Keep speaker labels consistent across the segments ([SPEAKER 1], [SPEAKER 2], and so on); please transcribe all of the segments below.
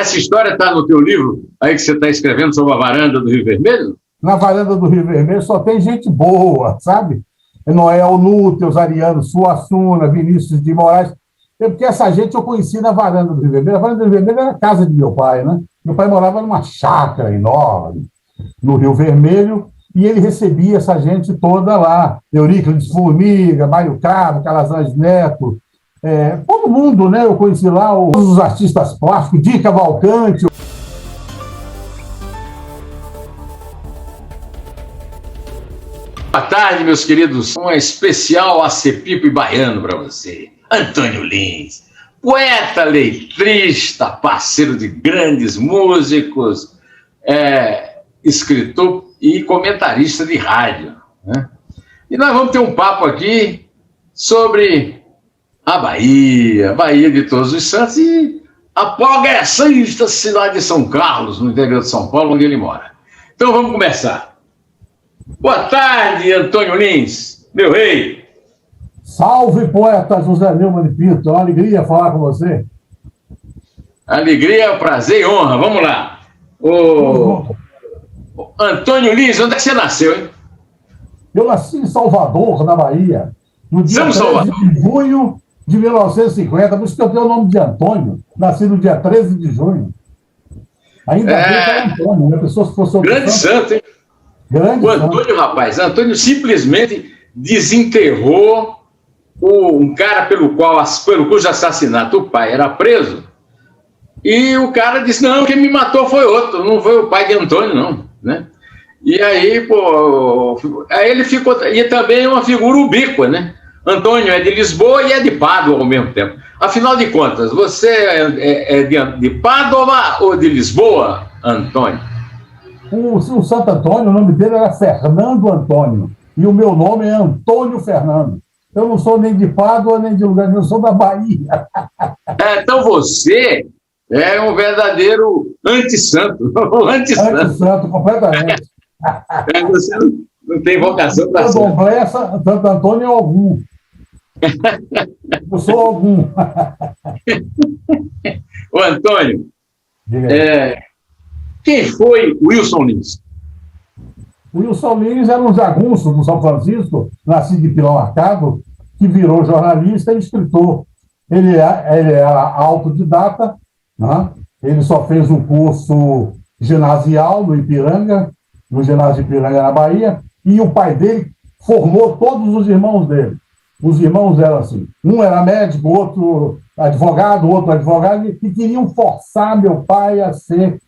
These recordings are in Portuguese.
[SPEAKER 1] Essa história está no teu livro, aí que você está escrevendo sobre a varanda do Rio Vermelho?
[SPEAKER 2] Na varanda do Rio Vermelho só tem gente boa, sabe? Noel Núteos, Ariano Suassuna, Vinícius de Moraes. Porque essa gente eu conheci na varanda do Rio Vermelho. A varanda do Rio Vermelho era a casa de meu pai, né? Meu pai morava numa chácara enorme no Rio Vermelho e ele recebia essa gente toda lá. Euríclides Formiga, Mário Cravo, Calazans Neto, todo mundo, né? Eu conheci lá os artistas plásticos, Di Cavalcante.
[SPEAKER 1] Boa tarde, meus queridos. Um especial Acepipo e Baiano para você. Antônio Lins, poeta, letrista, parceiro de grandes músicos, escritor e comentarista de rádio, né? E nós vamos ter um papo aqui sobre a Bahia de Todos os Santos e a progressista cidade de São Carlos, no interior de São Paulo, onde ele mora. Então vamos começar. Boa tarde, Antônio Lins, meu rei.
[SPEAKER 2] Salve, poeta José Neumann de Pinto. É uma alegria falar com você.
[SPEAKER 1] Alegria, prazer e honra. Vamos lá. O Antônio Lins, onde é que você nasceu, hein?
[SPEAKER 2] Eu nasci em Salvador, na Bahia, no dia 13 de junho de 1950, por isso que eu tenho o nome de Antônio. Nasci no dia 13 de junho. Ainda bem que era Antônio, né? Pessoa se fosse
[SPEAKER 1] grande santo, hein?
[SPEAKER 2] Grande
[SPEAKER 1] o Antônio, santo. Rapaz, Antônio simplesmente desenterrou um cara pelo cujo assassinato o pai era preso, e o cara disse, não, quem me matou foi outro, não foi o pai de Antônio, não, né? E aí, aí ele ficou, e também é uma figura ubíqua, né? Antônio é de Lisboa e é de Pádua ao mesmo tempo. Afinal de contas, você é de Pádua ou de Lisboa, Antônio?
[SPEAKER 2] O Santo Antônio, o nome dele era Fernando Antônio, e o meu nome é Antônio Fernando. Eu não sou nem de Pádua, nem de lugar nenhum, eu sou da Bahia.
[SPEAKER 1] Então você é um verdadeiro anti-santo.
[SPEAKER 2] Anti-santo, completamente.
[SPEAKER 1] Você não tem vocação para ser.
[SPEAKER 2] Santo Antônio é algum. Eu sou algum.
[SPEAKER 1] Ô, Antônio, quem foi Wilson Lins?
[SPEAKER 2] Wilson Lins era um jagunço do São Francisco, nascido de Pilão Arcado, que virou jornalista e escritor. Ele era autodidata, né? Ele só fez um curso ginasial no Ipiranga, no ginásio de Ipiranga, na Bahia, e o pai dele formou todos os irmãos dele. Os irmãos eram assim, um era médico, outro advogado, e queriam forçar meu pai a se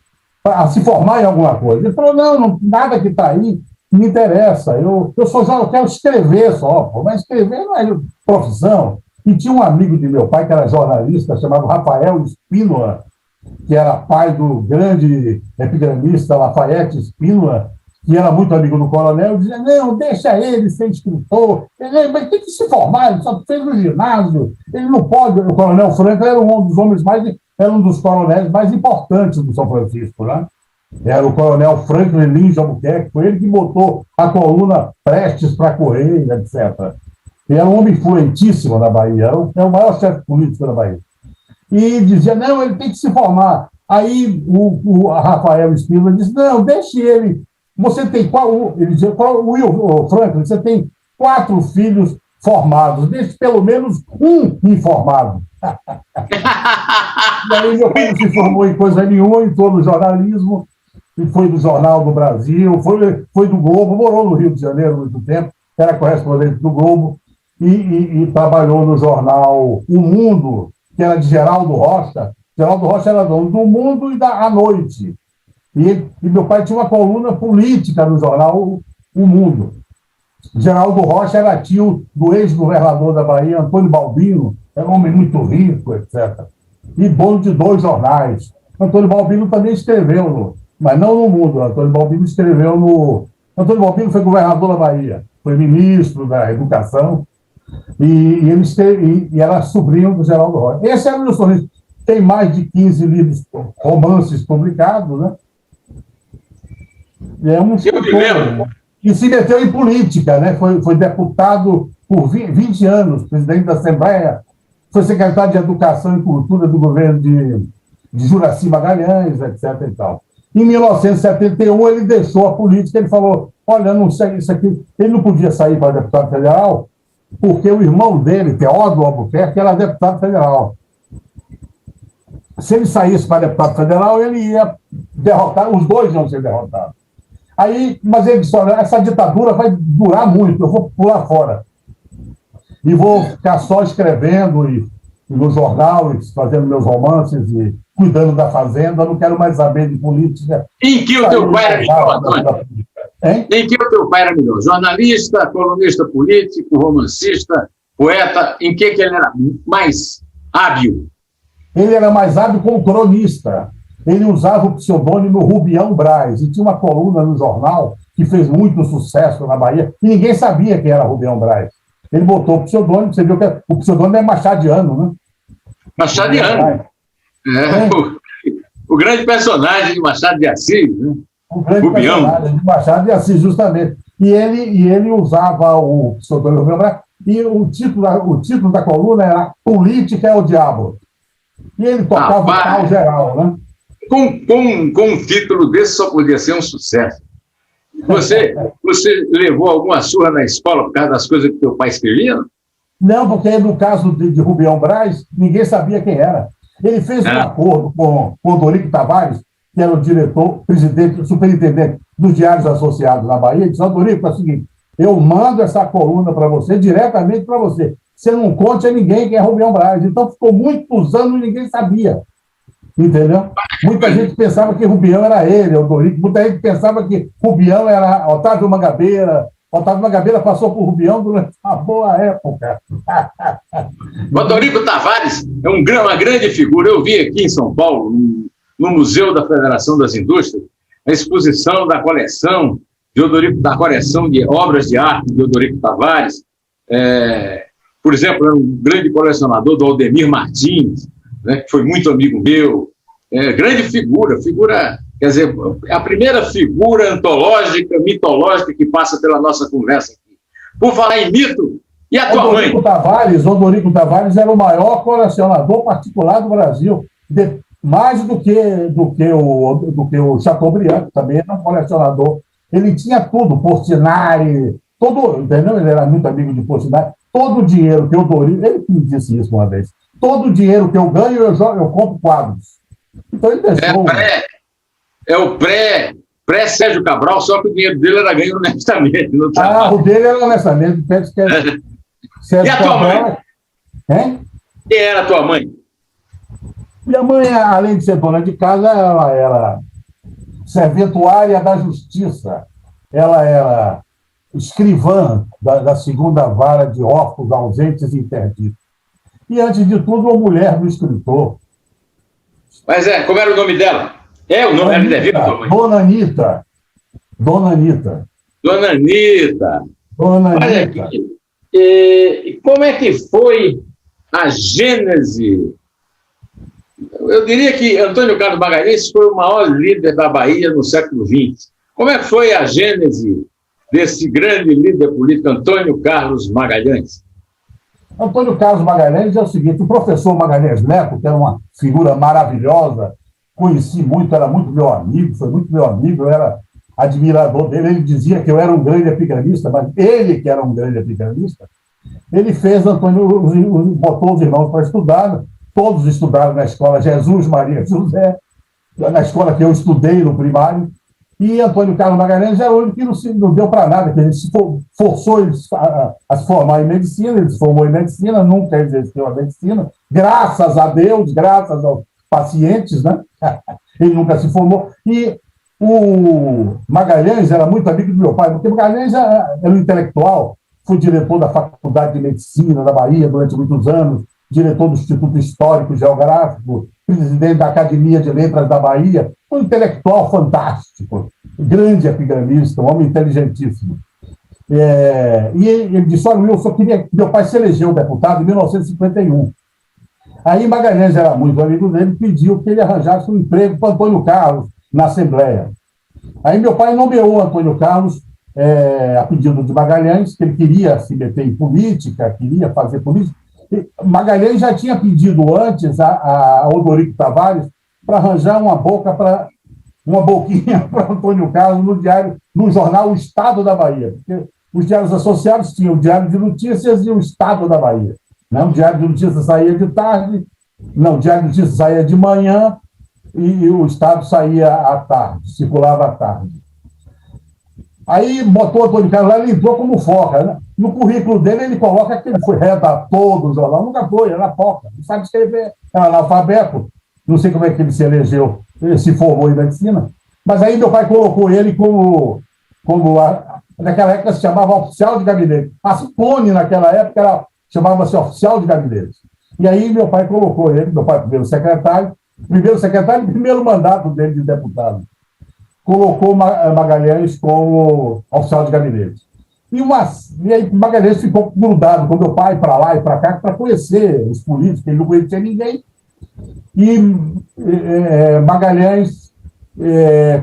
[SPEAKER 2] formar em alguma coisa. Ele falou, não, nada que está aí me interessa, eu quero escrever só, mas escrever não é profissão. E tinha um amigo de meu pai, que era jornalista, chamado Rafael Spínola, que era pai do grande epigramista Lafayette Spínola, que era muito amigo do coronel, dizia, não, deixa ele ser escritor, ele tem que se formar, ele só fez no ginásio, ele não pode. O coronel Franco era um dos coronéis mais importantes do São Francisco, né? Era o coronel Franklin Lins Albuquerque, foi ele que botou a coluna Prestes para correr, etc. Ele era um homem influentíssimo na Bahia, era o maior chefe político da Bahia. E dizia, não, ele tem que se formar. Aí o Rafael Spínola disse, não, deixe ele. Você tem ele dizia, o Franklin, você tem 4 filhos formados, deixe pelo menos um informado. E aí meu pai não se formou em coisa nenhuma, entrou no jornalismo, e foi do Jornal do Brasil, foi do Globo, morou no Rio de Janeiro há muito tempo, era correspondente do Globo, e trabalhou no jornal O Mundo, que era de Geraldo Rocha. Geraldo Rocha era dono do Mundo e da A Noite. E meu pai tinha uma coluna política no jornal O Mundo. Geraldo Rocha era tio do ex-governador da Bahia, Antônio Balbino, era um homem muito rico, etc. E dono de 2 jornais. Antônio Balbino também escreveu, mas não no Mundo. Antônio Balbino escreveu no... Antônio Balbino foi governador da Bahia, foi ministro da Educação, e era sobrinho do Geraldo Rocha. Esse era o Wilson Lins. Tem mais de 15 livros, romances publicados, né? É um escritor, e se meteu em política, né? Foi deputado por 20 anos, presidente da Assembleia, foi secretário de Educação e Cultura do governo de Juracy Magalhães, etc. e tal. Em 1971, ele deixou a política, ele falou, olha, não sei, isso aqui, ele não podia sair para deputado federal, porque o irmão dele, Teódulo Albuquerque, era deputado federal. Se ele saísse para deputado federal, ele ia derrotar, os dois iam ser derrotados. Aí, mas ele disse, olha, essa ditadura vai durar muito, eu vou pular fora. E vou ficar só escrevendo e no jornal, e fazendo meus romances e cuidando da fazenda, não quero mais saber de política.
[SPEAKER 1] Em que o teu pai era melhor, Antônio? Em que o teu pai era melhor? Jornalista, colunista político, romancista, poeta, em que ele era mais hábil?
[SPEAKER 2] Ele era mais hábil como cronista. Ele usava o pseudônimo Rubião Braz, e tinha uma coluna no jornal que fez muito sucesso na Bahia, e ninguém sabia quem era Rubião Braz. Ele botou o pseudônimo, você viu que o pseudônimo é Machadiano, né?
[SPEAKER 1] Machadiano. O grande personagem de Machado de Assis, né?
[SPEAKER 2] O grande
[SPEAKER 1] Rubião.
[SPEAKER 2] personagem de Machado de Assis, justamente. E ele usava o pseudônimo Rubião Braz, e o título da coluna era Política é o Diabo. E ele tocava o pau geral, né?
[SPEAKER 1] Com um título desse só podia ser um sucesso. Você levou alguma surra na escola por causa das coisas que teu pai escrevia?
[SPEAKER 2] Não, porque no caso de Rubião Braz, ninguém sabia quem era. Ele fez um acordo com o Dorico Tavares, que era o diretor, presidente, superintendente dos Diários Associados na Bahia, e disse, Dorico, é o seguinte, eu mando essa coluna para você, diretamente para você. Você não conte a ninguém quem é Rubião Braz. Então ficou muitos anos e ninguém sabia. Entendeu? Muita gente pensava que Rubião era ele, o Dorico. Muita gente pensava que Rubião era Otávio Mangabeira. Otávio Mangabeira passou por Rubião durante uma boa época.
[SPEAKER 1] O Dorico Tavares é uma grande figura. Eu vi aqui em São Paulo, no Museu da Federação das Indústrias, a exposição da coleção da coleção de obras de arte de Dorico Tavares. Por exemplo, era um grande colecionador do Aldemir Martins, né, que foi muito amigo meu, grande figura, quer dizer, a primeira figura antológica, mitológica que passa pela nossa conversa aqui. Por falar em mito, e a tua mãe?
[SPEAKER 2] O Dorico Tavares era o maior colecionador particular do Brasil, mais do que o Chateaubriand, que também era um colecionador. Ele tinha tudo, Portinari, entendeu? Ele era muito amigo de Portinari. Todo o dinheiro que eu dou, ele me disse isso uma vez, todo o dinheiro que eu ganho, eu compro quadros. Então ele deixou...
[SPEAKER 1] É o pré-Sérgio Cabral, só que o dinheiro dele era ganho honestamente.
[SPEAKER 2] O dele era honestamente.
[SPEAKER 1] E a tua mãe?
[SPEAKER 2] Hein?
[SPEAKER 1] Quem era a tua mãe?
[SPEAKER 2] Minha mãe, além de ser dona de casa, ela era serventuária da justiça. Ela era escrivã da segunda vara de órfãos ausentes e interditos. E, antes de tudo, uma mulher do escritor.
[SPEAKER 1] Mas como era o nome dela? O nome era de viva, tua mãe?
[SPEAKER 2] Dona Anita. Dona Anita.
[SPEAKER 1] Olha aqui. E como é que foi a gênese? Eu diria que Antônio Carlos Magalhães foi o maior líder da Bahia no século XX. Como é que foi a gênese desse grande líder político, Antônio Carlos Magalhães?
[SPEAKER 2] Antônio Carlos Magalhães é o seguinte, o professor Magalhães Neto, que era uma figura maravilhosa, conheci muito, era muito meu amigo, foi muito meu amigo, eu era admirador dele, ele dizia que eu era um grande epigramista, mas ele que era um grande epigramista, ele botou os irmãos para estudar, todos estudaram na escola Jesus Maria José, na escola que eu estudei no primário, e Antônio Carlos Magalhães era o único que não deu para nada, que a gente forçou ele a se formar em medicina, ele se formou em medicina, nunca exerceu a medicina, graças a Deus, graças aos pacientes, né? Ele nunca se formou. E o Magalhães era muito amigo do meu pai, porque Magalhães era um intelectual, foi diretor da Faculdade de Medicina da Bahia durante muitos anos, diretor do Instituto Histórico e Geográfico, presidente da Academia de Letras da Bahia, um intelectual fantástico, grande epigramista, um homem inteligentíssimo. E ele disse, olha, eu só queria que meu pai se elegeu deputado em 1951. Aí Magalhães era muito amigo dele e pediu que ele arranjasse um emprego para Antônio Carlos na Assembleia. Aí meu pai nomeou Antônio Carlos a pedido de Magalhães, que ele queria se meter em política, queria fazer política. Magalhães já tinha pedido antes ao Dorico Tavares para arranjar uma boquinha para Antônio Carlos no jornal O Estado da Bahia. Porque os diários associados tinham o Diário de Notícias e o Estado da Bahia. Né? O Diário de Notícias saía de tarde, não, o Diário de Notícias saía de manhã e o Estado saía à tarde, circulava à tarde. Aí botou o Antônio Carlos lá, ele entrou como foca. Né? No currículo dele, ele coloca que ele foi redator do jornal. Nunca foi, era foca. Não sabe escrever, era analfabeto. Não sei como é que ele se elegeu, ele se formou em medicina. Mas aí meu pai colocou ele naquela época se chamava oficial de gabinete. A Cipone, naquela época, chamava-se oficial de gabinete. E aí meu pai colocou ele, meu pai primeiro secretário, primeiro mandato dele de deputado. Colocou Magalhães como oficial de gabinete. E aí Magalhães ficou grudado com meu pai para lá e para cá para conhecer os políticos, ele não conhecia ninguém. E Magalhães,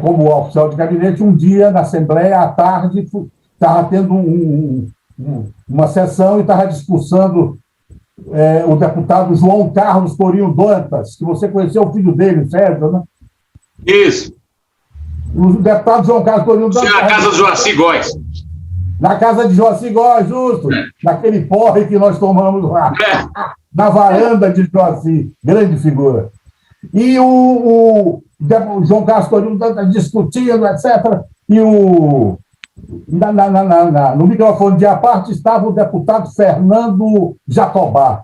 [SPEAKER 2] como oficial de gabinete, um dia na Assembleia, à tarde, estava tendo uma sessão e estava discursando o deputado João Carlos Torinho Dantas, que você conheceu o filho dele, Sérgio, né?
[SPEAKER 1] Isso.
[SPEAKER 2] O deputado João Carlos Torinho Dantas.
[SPEAKER 1] Na casa do Joaci Góes.
[SPEAKER 2] Na casa de Joaci Góes, justo. Naquele porre que nós tomamos lá. Na varanda de Joaci. Grande figura. E o João Carlos Torinho Dantas discutindo, etc. E no microfone de à parte estava o deputado Fernando Jatobá.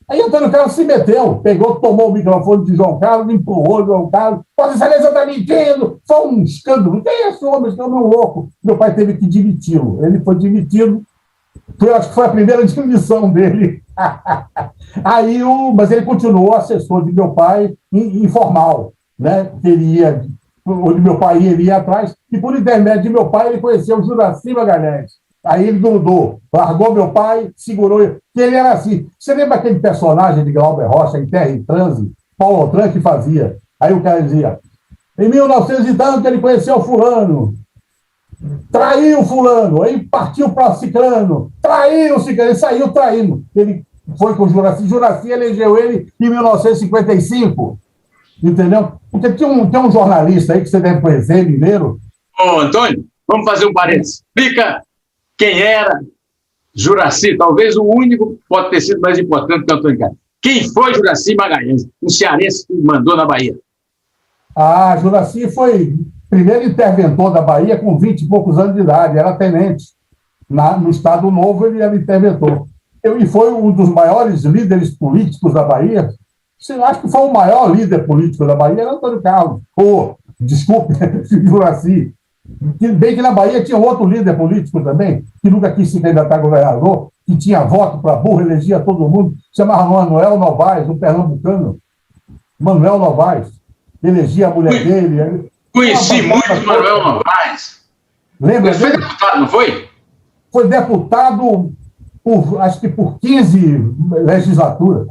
[SPEAKER 2] Aí Antônio Carlos se meteu, tomou o microfone de João Carlos, empurrou João Carlos. Vossa Excelência está mentindo! Foi um escândalo. Quem é esse homem? Esse homem é um louco. Meu pai teve que demiti-lo. Ele foi demitido. Acho que foi a primeira demissão dele. Mas ele continuou assessor de meu pai informal, né? Onde meu pai iria atrás, e por intermédio de meu pai ele conheceu o Juraci Magalhães. Aí ele grudou, largou meu pai, segurou ele. E ele era assim. Você lembra aquele personagem de Glauber Rocha, em Terra em Transe? Paulo Autran que fazia. Aí o cara dizia, em 1900 e tanto ele conheceu o fulano, traiu o fulano, aí partiu para o ciclano, traiu o ciclano, ele saiu traindo. Ele foi com o Juraci elegeu ele em 1955. Entendeu? Porque tem um jornalista aí que você deve conhecer, mineiro.
[SPEAKER 1] Ô, Antônio, vamos fazer um parênteses. Explica quem era Juraci, talvez o único pode ter sido mais importante que Antônio Carlos. Quem foi Juraci Magalhães, um cearense que mandou na Bahia?
[SPEAKER 2] Juraci foi primeiro interventor da Bahia com 20 e poucos anos de idade, era tenente. No Estado Novo ele era interventor. E foi um dos maiores líderes políticos da Bahia. Eu acho que foi o maior líder político da Bahia, era Antônio Carlos. Desculpe, Juraci. Bem que na Bahia tinha outro líder político também, que nunca quis se candidatar a governador, que tinha voto para burro, elegia todo mundo, chamava Manuel Novaes, um pernambucano. Manuel Novaes. Elegia a mulher dele.
[SPEAKER 1] Conheci muito Manuel Novaes.
[SPEAKER 2] Lembra?
[SPEAKER 1] Ele foi deputado, não foi?
[SPEAKER 2] Foi deputado, acho que por 15 legislaturas.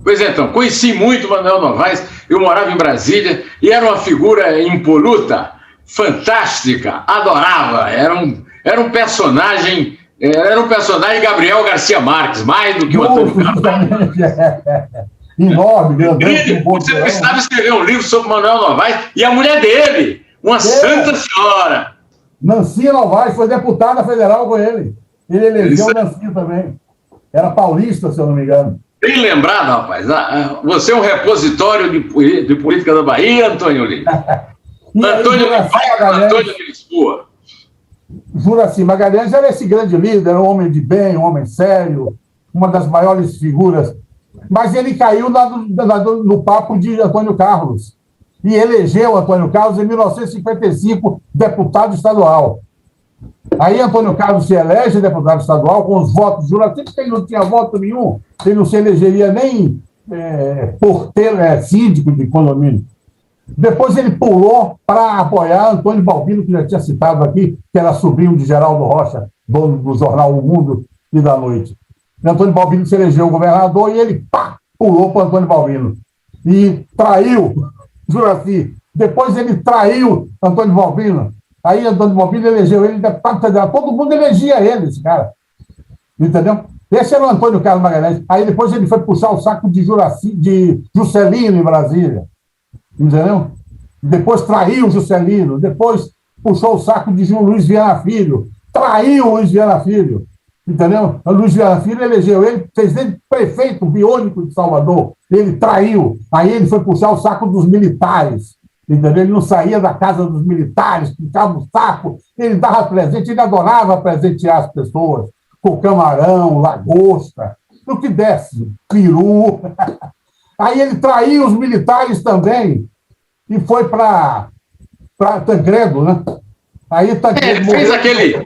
[SPEAKER 1] Pois é, então, conheci muito Manuel Novaes, eu morava em Brasília, e era uma figura impoluta, fantástica, adorava, era um personagem Gabriel Garcia Marques, mais do que o Antônio Carlos.
[SPEAKER 2] Enorme, grande.
[SPEAKER 1] Você precisava escrever um livro sobre Manuel Novaes e a mulher dele, uma santa senhora.
[SPEAKER 2] Nancy Novaes foi deputada federal com ele. Ele elegeu o Nancy também. Era paulista, se eu não me engano.
[SPEAKER 1] Bem lembrado, rapaz. Você é um repositório de política da Bahia, Antônio Lima. Antônio de Lisboa.
[SPEAKER 2] Juraci Magalhães era esse grande líder, um homem de bem, um homem sério, uma das maiores figuras. Mas ele caiu no papo de Antônio Carlos. E elegeu Antônio Carlos em 1955 deputado estadual. Aí Antônio Carlos se elege deputado estadual com os votos de Juraci, porque ele não tinha voto nenhum, ele não se elegeria nem porteiro, síndico de condomínio. Depois ele pulou para apoiar Antônio Balbino, que já tinha citado aqui, que era sobrinho de Geraldo Rocha, dono do jornal O Mundo e da Noite. E Antônio Balbino se elegeu governador e ele pulou para Antônio Balbino. E traiu Juraci. Depois ele traiu Antônio Balbino. Aí Antônio Balbino elegeu ele deputado federal. Todo mundo elegia ele, esse cara. Entendeu? Esse era o Antônio Carlos Magalhães. Aí depois ele foi puxar o saco de Juscelino em Brasília. entendeu? Depois traiu o Juscelino, depois puxou o saco de João Luiz Viana Filho, traiu o Luiz Viana Filho, entendeu? O Luiz Viana Filho elegeu ele, fez ele prefeito biônico de Salvador, ele traiu, aí ele foi puxar o saco dos militares, entendeu? Ele não saía da casa dos militares, puxava o saco, ele dava presente, ele adorava presentear as pessoas, com camarão, lagosta, o que desse, peru. Aí ele traiu os militares também, e foi para Tancredo, né? Aí Tancredo
[SPEAKER 1] fez aquele...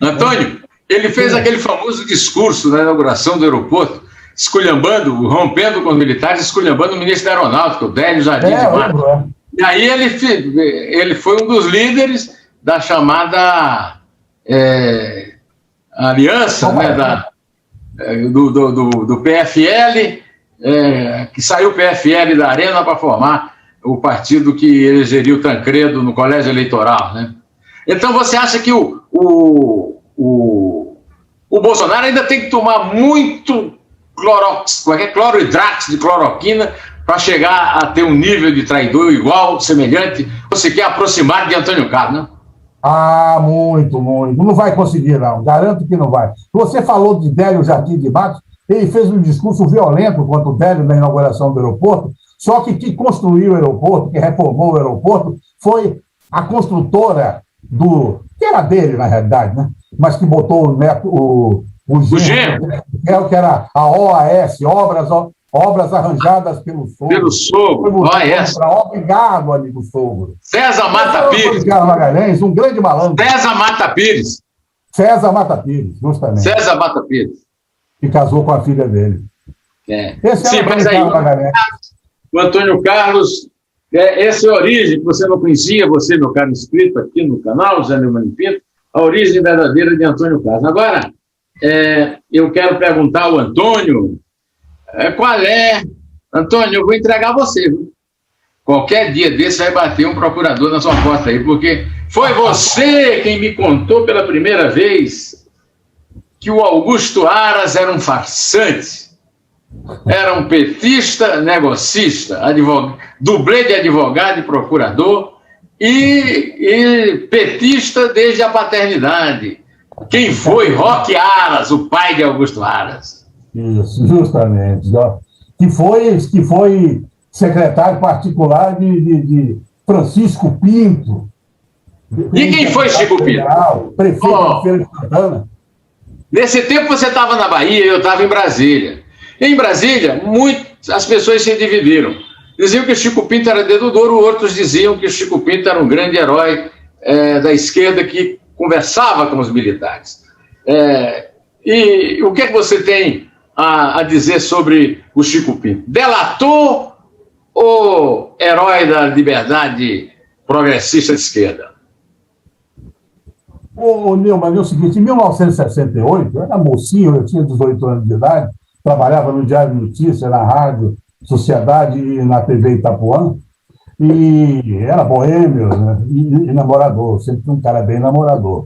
[SPEAKER 1] O Antônio, ele fez aquele famoso discurso na inauguração do aeroporto, esculhambando, rompendo com os militares, esculhambando o ministro da Aeronáutica, o Délio Jardim de Matos. E aí ele foi um dos líderes da chamada aliança, né, do PFL, que saiu o PFL da Arena para formar o partido que elegeria o Tancredo no colégio eleitoral, né? Então você acha que o Bolsonaro ainda tem que tomar muito clorohidrato de cloroquina para chegar a ter um nível de traidor igual, semelhante, você quer aproximar de Antônio Carlos, né?
[SPEAKER 2] Ah, muito, muito. Não vai conseguir, não. Garanto que não vai. Você falou de Délio Jardim de Matos, ele fez um discurso violento contra o Délio na inauguração do aeroporto, só que quem construiu o aeroporto, que reformou o aeroporto, foi a construtora que era dele, na realidade, né? Mas que botou o gênero, que era a OAS, Obras Arranjadas pelo Sogro.
[SPEAKER 1] Pelo Sogro, OAS.
[SPEAKER 2] Obrigado, amigo Sogro.
[SPEAKER 1] César Mata Pires.
[SPEAKER 2] Magalhães, um grande malandro.
[SPEAKER 1] César Mata Pires.
[SPEAKER 2] César Mata Pires, justamente.
[SPEAKER 1] César Mata Pires.
[SPEAKER 2] Que casou com a filha dele.
[SPEAKER 1] Sim, mas aí o Antônio Carlos, essa é a origem que você não conhecia, você, meu caro inscrito aqui no canal, José Neumann Pinto, a origem verdadeira de Antônio Carlos. Agora, eu quero perguntar ao Antônio, qual é... Antônio, eu vou entregar você, viu? Qualquer dia desse vai bater um procurador na sua porta aí, porque foi você quem me contou pela primeira vez que o Augusto Aras era um farsante, era um petista, negocista, dublê de advogado e procurador e petista desde a paternidade. Quem foi? Roque Aras, o pai de Augusto Aras.
[SPEAKER 2] Isso, justamente. Que foi secretário particular de Francisco Pinto.
[SPEAKER 1] E quem foi Chico Pinto?
[SPEAKER 2] Prefeito de Feira de Santana.
[SPEAKER 1] Nesse tempo você estava na Bahia e eu estava em Brasília. Em Brasília, as pessoas se dividiram. Diziam que o Chico Pinto era dedo duro, outros diziam que o Chico Pinto era um grande herói da esquerda que conversava com os militares. E o que é que você tem a dizer sobre o Chico Pinto? Delator ou herói da liberdade progressista de esquerda?
[SPEAKER 2] Neumann, é o seguinte, em 1968, eu era mocinho, eu tinha 18 anos de idade, trabalhava no Diário de Notícias, na Rádio Sociedade e na TV Itapuã, e era boêmio, né? E namorador, sempre fui um cara bem namorador.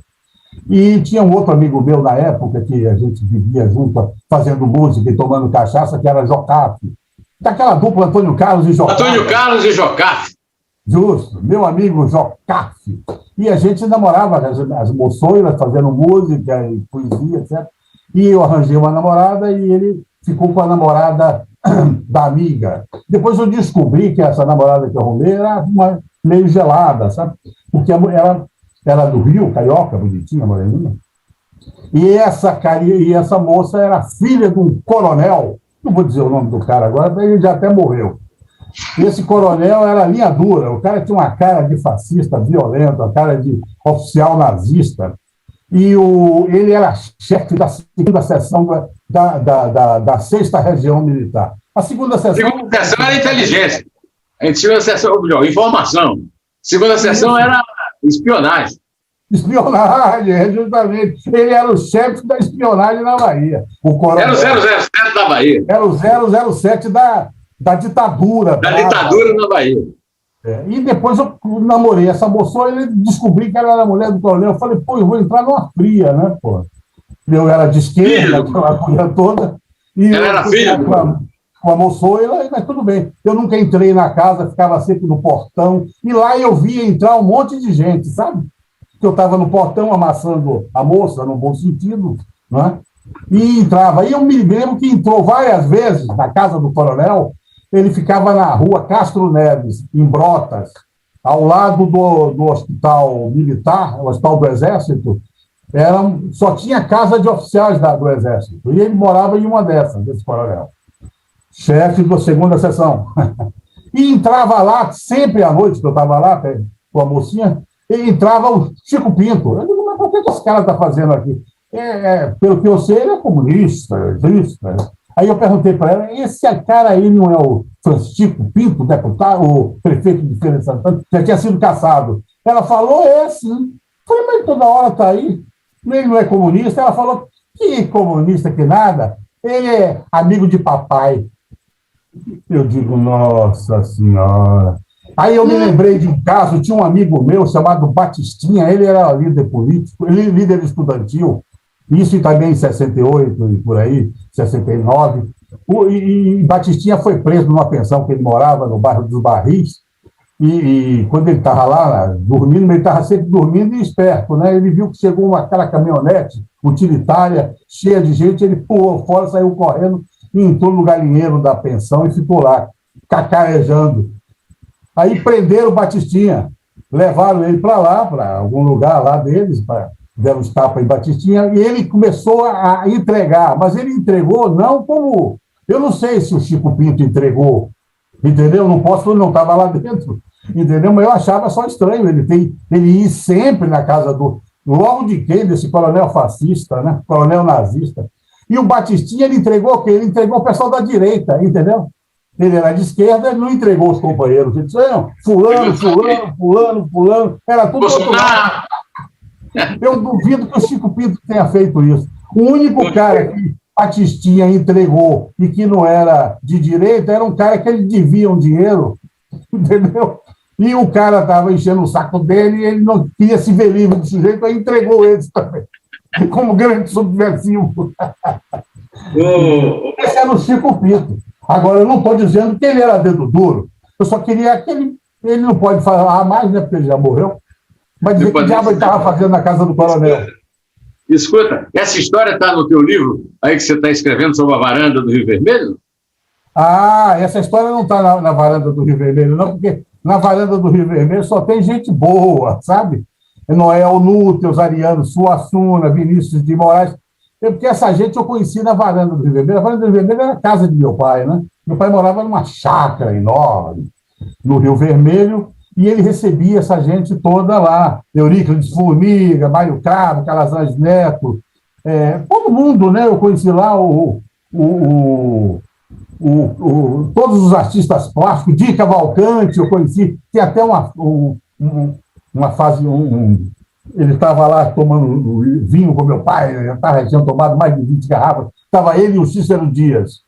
[SPEAKER 2] E tinha um outro amigo meu na época, que a gente vivia junto, fazendo música e tomando cachaça, que era Jocafe. Daquela dupla Antônio Carlos e Jocafe.
[SPEAKER 1] Antônio Carlos e Jocafe.
[SPEAKER 2] Justo, meu amigo Jocafe. E a gente namorava as moçoiras, fazendo música e poesia, etc. E eu arranjei uma namorada e ele ficou com a namorada da amiga. Depois eu descobri que essa namorada que eu arrumei era meio gelada, sabe? Porque ela era do Rio, carioca, bonitinha, moreninha. E essa moça era filha de um coronel, não vou dizer o nome do cara agora, ele já até morreu. E esse coronel era linha dura, o cara tinha uma cara de fascista violento, a cara de oficial nazista. E ele era chefe da segunda seção da 6ª Região Militar. A segunda seção
[SPEAKER 1] era inteligência. A gente tinha uma seção, melhor, informação. Segunda seção era espionagem.
[SPEAKER 2] Espionagem, justamente. Ele era o chefe da espionagem na Bahia.
[SPEAKER 1] Era o 007 da Bahia.
[SPEAKER 2] Era o 007 da ditadura.
[SPEAKER 1] Da ditadura na Bahia.
[SPEAKER 2] E depois eu namorei essa moça e descobri que ela era mulher do coronel. Eu falei, pô, eu vou entrar numa fria, né, pô? Eu era de esquerda, aquela coisa toda. E
[SPEAKER 1] ela era filha
[SPEAKER 2] almoçou, mas tudo bem. Eu nunca entrei na casa, ficava sempre no portão, e lá eu via entrar um monte de gente, sabe? Que eu estava no portão amassando a moça, no bom sentido, né? E entrava. E eu me lembro que entrou várias vezes na casa do coronel, ele ficava na rua Castro Neves, em Brotas, ao lado do hospital militar, o hospital do Exército, só tinha casa de oficiais do Exército. E ele morava em uma dessas, desse coronel, chefe da segunda seção. E entrava lá, sempre à noite, que eu estava lá, com a mocinha, e entrava o Chico Pinto. Eu digo, mas por que esse cara está fazendo aqui? Pelo que eu sei, ele é comunista, existe. Aí eu perguntei para ela, esse cara aí não é o Francisco Pinto, deputado, o prefeito de Feira de Santana, já tinha sido cassado. Ela falou, sim. Falei, mas toda hora está aí. Ele não é comunista. Ela falou, que comunista que nada. Ele é amigo de papai. Eu digo, nossa senhora. Aí eu me lembrei de um caso, tinha um amigo meu chamado Batistinha, ele era líder político, ele líder estudantil, isso também em 68 e por aí, 69. E Batistinha foi preso numa pensão que ele morava no bairro dos Barris, e quando ele estava lá dormindo, ele estava sempre dormindo e esperto, né? Ele viu que chegou aquela caminhonete utilitária, cheia de gente, ele pulou fora, saiu correndo, e entrou no galinheiro da pensão e ficou lá, cacarejando. Aí prenderam o Batistinha, levaram ele para lá, para algum lugar lá deles, deram os tapas em Batistinha, e ele começou a entregar, mas ele entregou não como... Eu não sei se o Chico Pinto entregou, entendeu? Não posso, ele não estava lá dentro, entendeu? Mas eu achava só estranho ele ir sempre na casa logo de quem? Desse coronel fascista, né? Coronel nazista. E o Batistinha, ele entregou o quê? Ele entregou o pessoal da direita, entendeu? Ele era de esquerda, ele não entregou os companheiros. Ele disse, não, fulano, era tudo outro lado. Eu duvido que o Chico Pinto tenha feito isso. O único cara que Batistinha entregou e que não era de direita era um cara que ele devia um dinheiro, entendeu? E o cara estava enchendo o saco dele e ele não queria se ver livre do sujeito, aí entregou eles também, como grande subversivo. Esse era o Chico Pinto. Agora, eu não estou dizendo que ele era dedo duro. Eu só queria que ele não pode falar mais, né, porque ele já morreu, mas dizer que diabo ele estava fazendo na casa do coronel.
[SPEAKER 1] Escuta, essa história está no teu livro, aí que você está escrevendo sobre a varanda do Rio Vermelho?
[SPEAKER 2] Essa história não está na varanda do Rio Vermelho, não, porque na varanda do Rio Vermelho só tem gente boa, sabe? Noel Núteus, Ariano Suassuna, Vinícius de Moraes. Porque essa gente eu conheci na varanda do Rio Vermelho. A varanda do Rio Vermelho era a casa de meu pai, né? Meu pai morava numa chácara enorme no Rio Vermelho e ele recebia essa gente toda lá. Euríclides Formiga, Mário Cabo, Calazans Neto, todo mundo, né? Eu conheci lá todos os artistas plásticos, Di Cavalcante, eu conheci. Tem até uma fase... Ele estava lá tomando vinho com meu pai, tinha tomado mais de 20 garrafas. Estava ele e o Cícero Dias.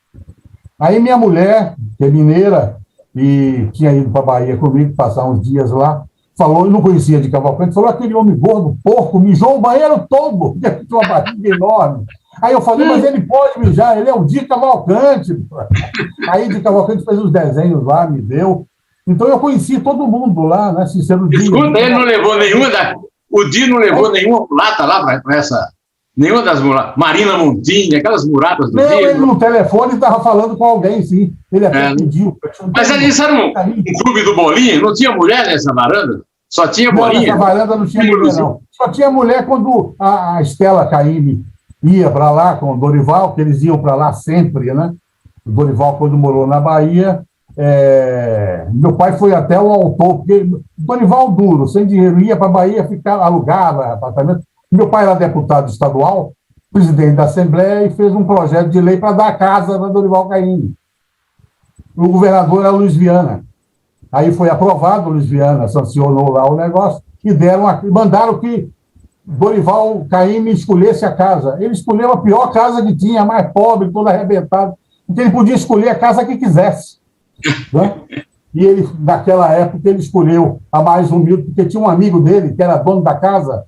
[SPEAKER 2] Aí minha mulher, que é mineira, e tinha ido para a Bahia comigo, passar uns dias lá, falou, eu não conhecia de Cavalcante, falou, aquele homem gordo, porco, mijou o banheiro todo, tinha uma barriga enorme. Aí eu falei, mas ele pode mijar, ele é o Di Cavalcante. Aí Di Cavalcante fez os desenhos lá, me deu. Então eu conheci todo mundo lá, né, Cícero Dias.
[SPEAKER 1] Escuta, ele não levou nenhuma O Di não levou nenhuma mulata lá para essa... Nenhuma das mulatas. Marina Montini, aquelas mulatas do Di.
[SPEAKER 2] Não, ele no telefone estava falando com alguém, sim. Ele até pediu.
[SPEAKER 1] Mas isso era um clube do Bolinha? Não tinha mulher nessa varanda? Só tinha Bolinha?
[SPEAKER 2] Nessa varanda não tinha mulher, não. Só tinha mulher quando a Estela Caymmi ia para lá com o Dorival, que eles iam para lá sempre, né? O Dorival, quando morou na Bahia... meu pai foi até o autor, porque Dorival duro, sem dinheiro, ia para a Bahia, alugava apartamento. Meu pai era deputado estadual, presidente da Assembleia, e fez um projeto de lei para dar casa para Dorival Caymmi. O governador era Luiz Viana. Aí foi aprovado, Luiz Viana sancionou lá o negócio, e mandaram que Dorival Caymmi escolhesse a casa. Ele escolheu a pior casa que tinha, a mais pobre, toda arrebentada, porque ele podia escolher a casa que quisesse. Né? E ele, naquela época, ele escolheu a mais humilde, porque tinha um amigo dele, que era dono da casa.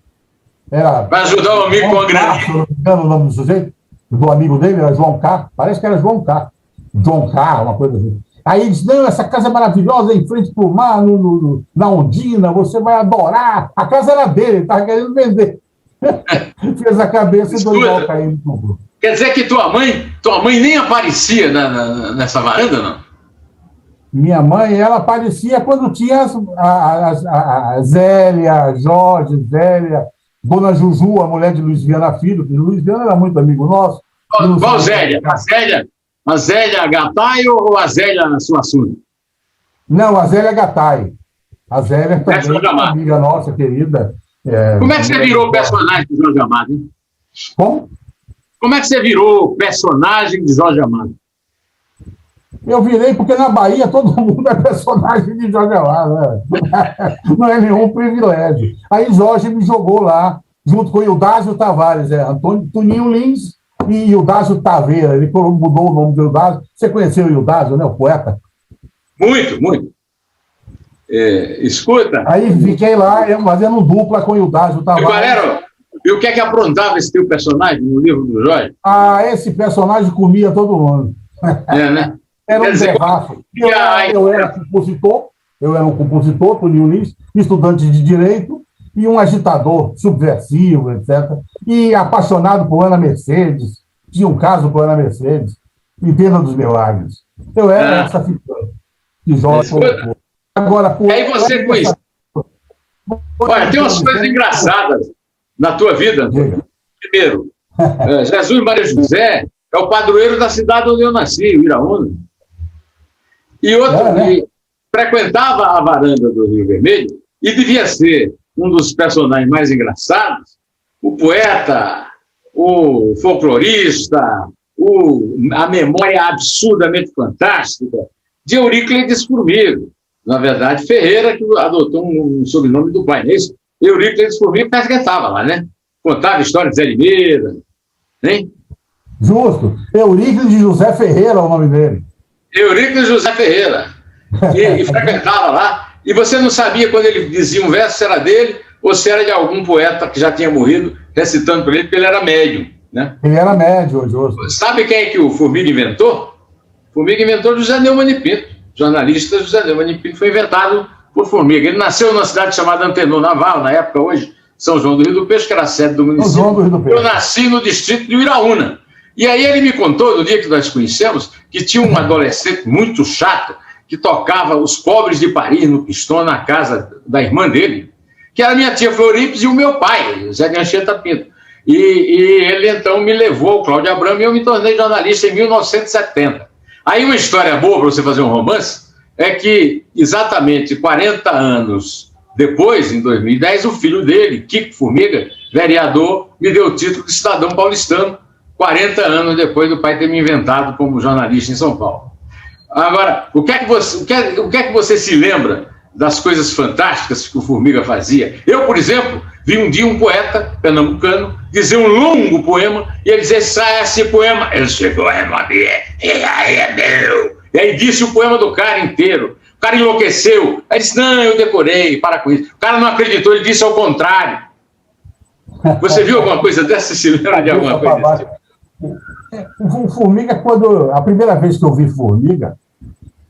[SPEAKER 1] Para ajudar o amigo com a grana.
[SPEAKER 2] Não me engano o nome do sujeito, do amigo dele, era João K. Parece que era João K. John Carr, uma coisa assim. Aí ele disse, não, essa casa é maravilhosa, em frente para o mar, na Ondina, você vai adorar. A casa era dele, ele estava querendo vender. Fez a cabeça e Dorival Caymmi comprou.
[SPEAKER 1] Quer dizer que tua mãe nem aparecia nessa varanda, não?
[SPEAKER 2] Minha mãe, ela aparecia quando tinha a Zélia, Jorge, Zélia, Dona Juju, a mulher de Luiz Viana Filho, que Luiz Viana era muito amigo nosso.
[SPEAKER 1] Qual Zélia? A Zélia Gattai ou a Zélia Suassuna?
[SPEAKER 2] Não, a Zélia Gattai. A Zélia também é uma amiga nossa, querida.
[SPEAKER 1] Como é que você virou o personagem de Jorge Amado, hein?
[SPEAKER 2] Como?
[SPEAKER 1] Como é que você virou o personagem de Jorge Amado?
[SPEAKER 2] Eu virei porque na Bahia todo mundo é personagem de Jorge Amado, né? Não é nenhum privilégio. Aí Jorge me jogou lá, junto com Ildásio Tavares, Toninho Lins e Ildásio Taveira. Ele mudou o nome de Ildásio. Você conheceu o Ildásio, né? O poeta?
[SPEAKER 1] Muito, muito. Escuta.
[SPEAKER 2] Aí fiquei lá, fazendo dupla com o Ildásio Tavares.
[SPEAKER 1] Galera, e o que é que aprontava esse teu personagem no livro do Jorge?
[SPEAKER 2] Esse personagem comia todo mundo.
[SPEAKER 1] Né?
[SPEAKER 2] Era um derrafo. Eu era um compositor, Toninho Lins, estudante de Direito e um agitador subversivo, etc. E apaixonado por Ana Mercedes. Tinha um caso com Ana Mercedes. E Pena dos Milagres. Eu era essa figura que Jorge colocou. Agora,
[SPEAKER 1] aí você conhece. Olha, tem umas coisas engraçadas na tua vida. Primeiro, Jesus Maria José é o padroeiro da cidade onde eu nasci, Iraúna. E outro que frequentava a varanda do Rio Vermelho e devia ser um dos personagens mais engraçados, o poeta, o folclorista, a memória absurdamente fantástica de Euríclides Formiga. Na verdade, Ferreira, que adotou um sobrenome do pai, não é isso? Euríclides Formiga estava lá, né? Contava história de Zé Limeira, hein?
[SPEAKER 2] Justo. Euríclides José Ferreira é o nome dele.
[SPEAKER 1] Euríclides José Ferreira. E frequentava lá. E você não sabia quando ele dizia um verso se era dele ou se era de algum poeta que já tinha morrido, recitando para ele, porque ele era médium, né?
[SPEAKER 2] Ele era médium, justo.
[SPEAKER 1] Sabe quem é que o Formiga inventou? O Formiga inventou José Neumann e Pinto. Jornalista José Neumann e Pinto foi inventado por Formiga. Ele nasceu numa cidade chamada Antenor Naval, na época, hoje, São João do Rio do Peixe, que era a sede do município.
[SPEAKER 2] São João do Rio do Peixe.
[SPEAKER 1] Eu nasci no distrito de Iraúna. E aí ele me contou, no dia que nós conhecemos, que tinha um adolescente muito chato que tocava Os Pobres de Paris no Pistão, na casa da irmã dele, que era minha tia Florípes e o meu pai, Zé de Anchieta Pinto. E ele, então, me levou ao Cláudio Abramo e eu me tornei jornalista em 1970. Aí uma história boa para você fazer um romance é que, exatamente 40 anos depois, em 2010, o filho dele, Kiko Formiga, vereador, me deu o título de cidadão paulistano, 40 anos depois do pai ter me inventado como jornalista em São Paulo. Agora, o que é que você se lembra das coisas fantásticas que o Formiga fazia? Eu, por exemplo, vi um dia um poeta pernambucano dizer um longo poema e ele dizia, esse poema, esse poema é meu. E aí disse o poema do cara inteiro. O cara enlouqueceu. Aí disse, não, eu decorei, para com isso. O cara não acreditou, ele disse ao contrário. Você viu alguma coisa dessa? Se lembra de alguma coisa dessa?
[SPEAKER 2] O Formiga, quando a primeira vez que eu vi Formiga,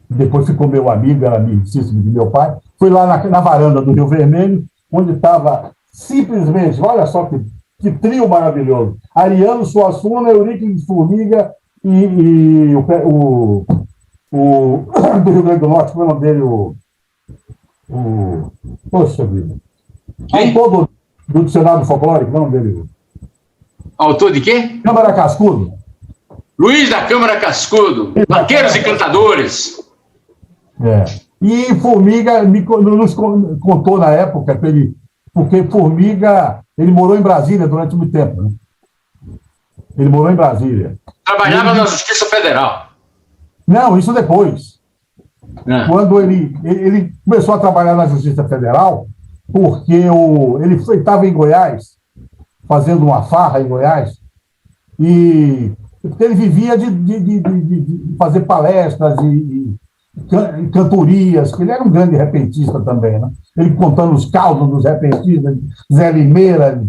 [SPEAKER 2] depois ficou meu amigo, era amicíssimo de meu pai, foi lá na varanda do Rio Vermelho, onde estava simplesmente, olha só que trio maravilhoso, Ariano Suassuna, Euríclides Formiga e o do Rio Grande do Norte, como é o nome dele? Poxa vida. Autor do Dicionário do Folclore, como é o nome dele?
[SPEAKER 1] Autor de quê?
[SPEAKER 2] Câmara Cascudo.
[SPEAKER 1] Luiz da Câmara Cascudo. Vaqueiros e Cantadores.
[SPEAKER 2] E Formiga nos contou na época, porque Formiga, ele morou em Brasília durante muito tempo, né? Ele morou em Brasília.
[SPEAKER 1] Trabalhava na Justiça Federal.
[SPEAKER 2] Não, isso depois. Quando ele começou a trabalhar na Justiça Federal, porque ele estava em Goiás, fazendo uma farra em Goiás, e porque ele vivia de fazer palestras e cantorias, que ele era um grande repentista também, né? Ele contando os causos dos repentistas, Zé Limeira,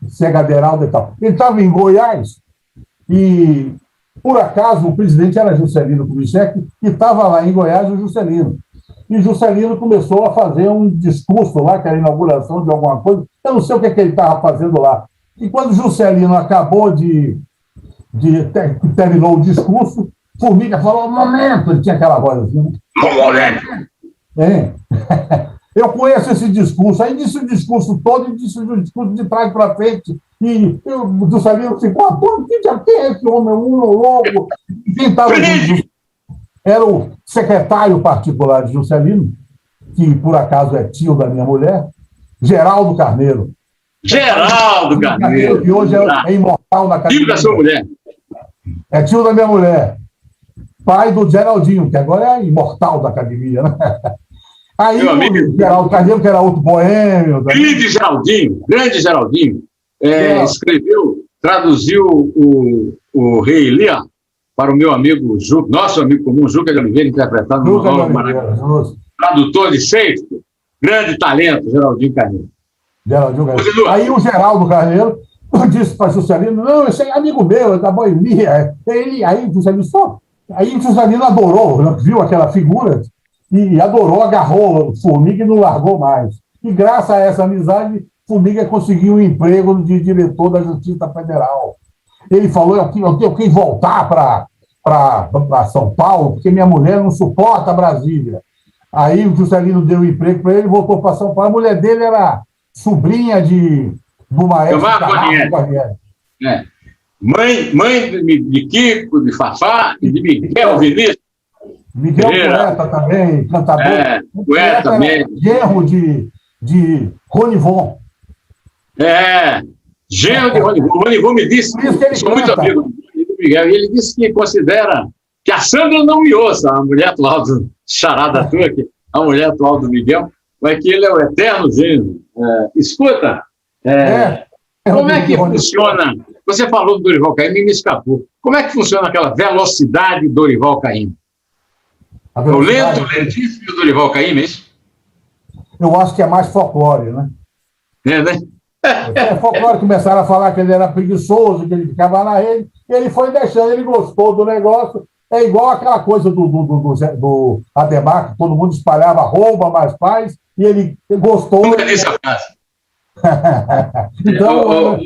[SPEAKER 2] Cega Deraldo e tal. Ele estava em Goiás e Por acaso, o presidente era Juscelino Kubitschek e estava lá em Goiás o Juscelino. E Juscelino começou a fazer um discurso lá, que era a inauguração de alguma coisa. Eu não sei o que ele estava fazendo lá. E quando Juscelino acabou terminou o discurso, Formiga falou, momento, ele tinha aquela voz assim, né?
[SPEAKER 1] Momento.
[SPEAKER 2] Eu conheço esse discurso. Aí disse o discurso todo e disse o discurso de trás para frente. E o Juscelino ficou, pô, quem é esse homem? Um lobo. Quem estava era o secretário particular de Juscelino, que por acaso é tio da minha mulher, Geraldo Carneiro.
[SPEAKER 1] Geraldo Carneiro.
[SPEAKER 2] Que hoje é imortal na academia.
[SPEAKER 1] Tio da sua mulher.
[SPEAKER 2] É tio da minha mulher. Pai do Geraldinho, que agora é imortal da academia, né? Aí o Geraldo Carneiro, que era outro boêmio.
[SPEAKER 1] Grande Geraldinho, escreveu, traduziu o Rei Lear para o meu amigo Juca, nosso amigo comum, Juca de Oliveira, interpretado no Nova Maravilha. Tradutor de Shakespeare, grande talento, Geraldinho Carneiro.
[SPEAKER 2] Aí o Geraldo Carneiro disse para Juscelino, não, esse é amigo meu, é da boemia. Aí Juscelino adorou, viu aquela figura e adorou, agarrou Formiga e não largou mais. E graças a essa amizade, Formiga conseguiu um emprego de diretor da Justiça Federal. Ele falou, eu tenho que voltar para São Paulo, porque minha mulher não suporta Brasília. Aí o Juscelino deu um emprego para ele e voltou para São Paulo. A mulher dele era sobrinha do maestro Guarnieri.
[SPEAKER 1] Mãe de Kiko, de Fafá e de Miguel Vinícius.
[SPEAKER 2] Miguel Poeta também, cantador.
[SPEAKER 1] Poeta também.
[SPEAKER 2] Genro de Ronivon.
[SPEAKER 1] Genro de Ronivon. O Ronivon me disse, sou muito amigo do Miguel, e ele disse que considera que a Sandra não me ouça, a mulher atual do Charada tua, a mulher atual do Miguel, mas que ele é o eterno genro. Escuta, como é que funciona? Você falou do Dorival Caymmi e me escapou. Como é que funciona aquela velocidade do Dorival Caymmi? O lentíssimo do Dorival Caymmi, é isso?
[SPEAKER 2] Eu acho que é mais folclore, né?
[SPEAKER 1] Né?
[SPEAKER 2] Folclore, começaram a falar que ele era preguiçoso, que ele ficava na rede, e ele foi deixando, ele gostou do negócio. É igual aquela coisa do Ademar, que todo mundo espalhava, rouba mais paz, e ele gostou.
[SPEAKER 1] Nunca disse a frase.
[SPEAKER 2] Então,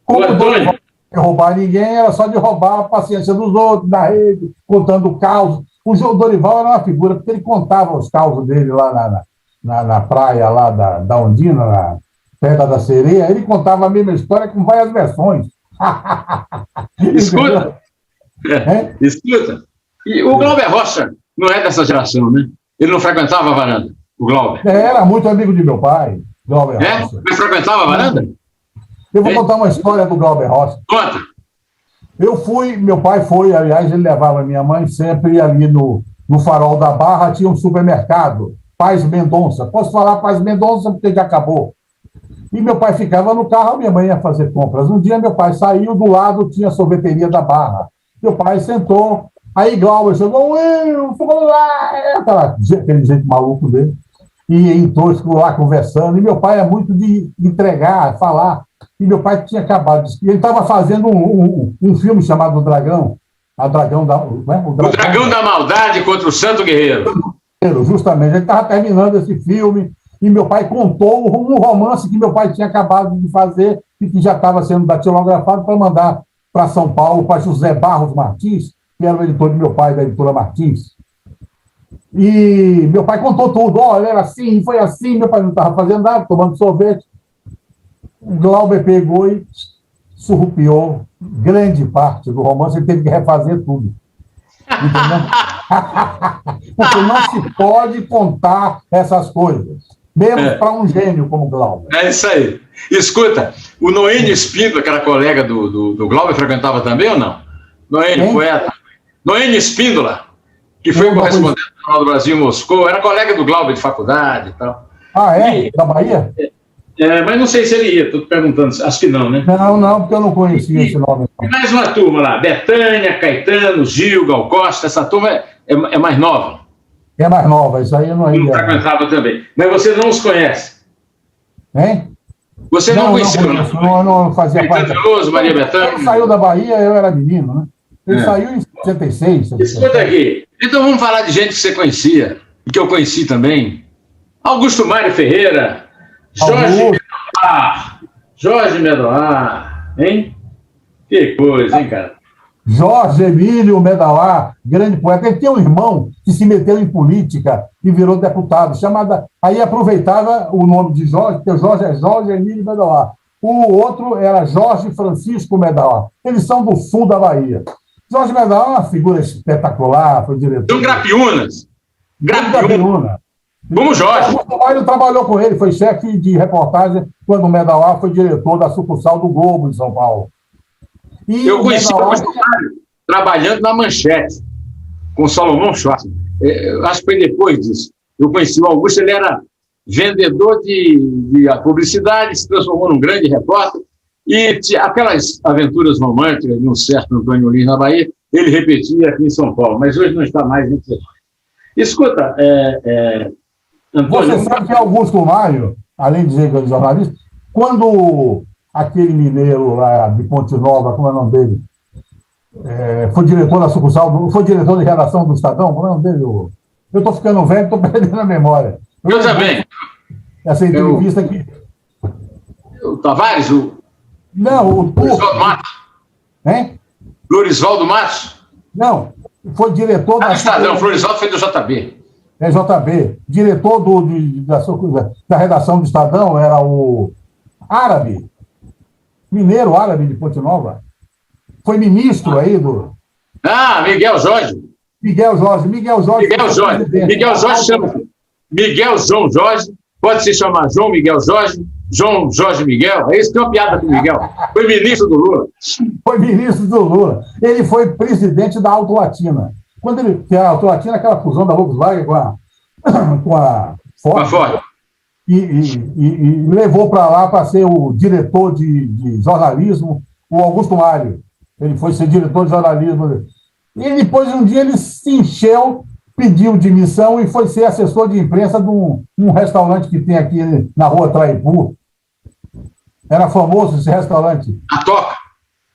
[SPEAKER 2] como não roubar ninguém, era só de roubar a paciência dos outros, da rede, contando caos. O João Dorival era uma figura, porque ele contava os causos dele lá na praia lá da Ondina, na Pedra da Sereia. Ele contava a mesma história com várias versões.
[SPEAKER 1] Escuta. Escuta. E o Glauber Rocha não é dessa geração, né? Ele não frequentava a varanda, o Glauber.
[SPEAKER 2] Era muito amigo de meu pai, Glauber Rocha.
[SPEAKER 1] Mas frequentava a varanda?
[SPEAKER 2] Eu vou contar uma história do Glauber Rocha.
[SPEAKER 1] Conta.
[SPEAKER 2] Meu pai foi, aliás, ele levava minha mãe sempre ali no Farol da Barra, tinha um supermercado, Paz Mendonça. Posso falar Paz Mendonça porque já acabou. E meu pai ficava no carro, minha mãe ia fazer compras. Um dia meu pai saiu, do lado tinha a sorveteria da Barra. Meu pai sentou, aí Glauber chegou, ficou lá, aquele jeito maluco dele. E entrou, ficou lá conversando. E meu pai é muito de entregar, falar. E meu pai tinha acabado de escrever. Ele estava fazendo um filme chamado O Dragão. O Dragão
[SPEAKER 1] da Maldade contra o Santo Guerreiro.
[SPEAKER 2] Justamente. Ele estava terminando esse filme. E meu pai contou um romance que meu pai tinha acabado de fazer e que já estava sendo datilografado para mandar para São Paulo, para José Barros Martins, que era o editor de meu pai, da editora Martins. E meu pai contou tudo. Olha, era assim, foi assim. Meu pai não estava fazendo nada, tomando sorvete. O Glauber pegou e surrupiou grande parte do romance. Ele teve que refazer tudo. Entendeu? Porque não se pode contar essas coisas. Mesmo para um gênio como Glauber.
[SPEAKER 1] É isso aí. Escuta, o Noênio Espíndola, que era colega do Glauber, frequentava também ou não? Noênio, poeta. Noênio Espíndola, que foi correspondente do Jornal do Brasil em Moscou, era colega do Glauber de faculdade e tal.
[SPEAKER 2] Ah, é? Da Bahia?
[SPEAKER 1] Mas não sei se ele ia, estou te perguntando, acho que não, né?
[SPEAKER 2] Não, porque eu não conhecia esse nome.
[SPEAKER 1] E mais uma turma lá, Betânia, Caetano, Gil, Gal Costa, essa turma é mais nova.
[SPEAKER 2] É mais nova, isso aí eu não ia.
[SPEAKER 1] Não frequentava também. Mas você não os conhece?
[SPEAKER 2] Hein?
[SPEAKER 1] Você não conhecia,
[SPEAKER 2] não fazia parte.
[SPEAKER 1] Veloso, Maria Betânia?
[SPEAKER 2] Quando saiu da Bahia, eu era menino, né? Ele saiu em 66.
[SPEAKER 1] Escuta aqui. Então vamos falar de gente que você conhecia, e que eu conheci também. Augusto Mário Ferreira, Jorge Medoar, hein? Que coisa, hein, cara?
[SPEAKER 2] Jorge Emílio Medoar, grande poeta. Ele tem um irmão que se meteu em política e virou deputado, aí aproveitava o nome de Jorge, porque o Jorge é Jorge Emílio Medoar. O outro era Jorge Francisco Medoar. Eles são do sul da Bahia. Jorge Medoar é uma figura espetacular, foi diretor.
[SPEAKER 1] São Grapiúnas.
[SPEAKER 2] Grapiúna.
[SPEAKER 1] Como Jorge.
[SPEAKER 2] O Mário trabalhou com ele, foi chefe de reportagem quando o Medoar foi diretor da sucursal do Globo em São Paulo. E
[SPEAKER 1] eu conheci o Augusto Mário trabalhando na Manchete, com Salomão Schwartzman. Acho que foi depois disso. Eu conheci o Augusto, ele era vendedor de publicidade, se transformou num grande repórter, e aquelas aventuras românticas de um certo Antônio Lins na Bahia, ele repetia aqui em São Paulo, mas hoje não está mais entre nós. Escuta, Antônio...
[SPEAKER 2] Você sabe que Augusto Mário, além de dizer que é jornalista, quando aquele mineiro lá de Ponte Nova, como é o nome dele, foi diretor da sucursal, foi diretor de redação do Estadão, como é o nome dele? Eu estou ficando velho, estou perdendo a memória.
[SPEAKER 1] Eu também.
[SPEAKER 2] Essa entrevista aqui.
[SPEAKER 1] O Tavares?
[SPEAKER 2] Não, o
[SPEAKER 1] Florisvaldo Matos.
[SPEAKER 2] Hein?
[SPEAKER 1] Florisvaldo Matos?
[SPEAKER 2] Não, foi diretor
[SPEAKER 1] da... Estadão, Florisvaldo foi do JB.
[SPEAKER 2] É JB. Diretor da redação do Estadão era o Árabe, mineiro árabe de Ponte Nova. Foi ministro aí do...
[SPEAKER 1] Miguel Jorge.
[SPEAKER 2] Miguel Jorge
[SPEAKER 1] chama Miguel João Jorge, pode se chamar João Miguel Jorge, João Jorge Miguel, é isso que é uma piada com o Miguel. Foi ministro do Lula.
[SPEAKER 2] Foi ministro do Lula. Ele foi presidente da Auto Latina. Que a Auto Latina é aquela fusão da Volkswagen com a Ford.
[SPEAKER 1] Com a Ford.
[SPEAKER 2] E levou para lá para ser o diretor de jornalismo, o Augusto Mário. Ele foi ser diretor de jornalismo. E depois, um dia, ele se encheu, pediu demissão e foi ser assessor de imprensa de um restaurante que tem aqui na rua Traipu. Era famoso esse restaurante.
[SPEAKER 1] A Toca.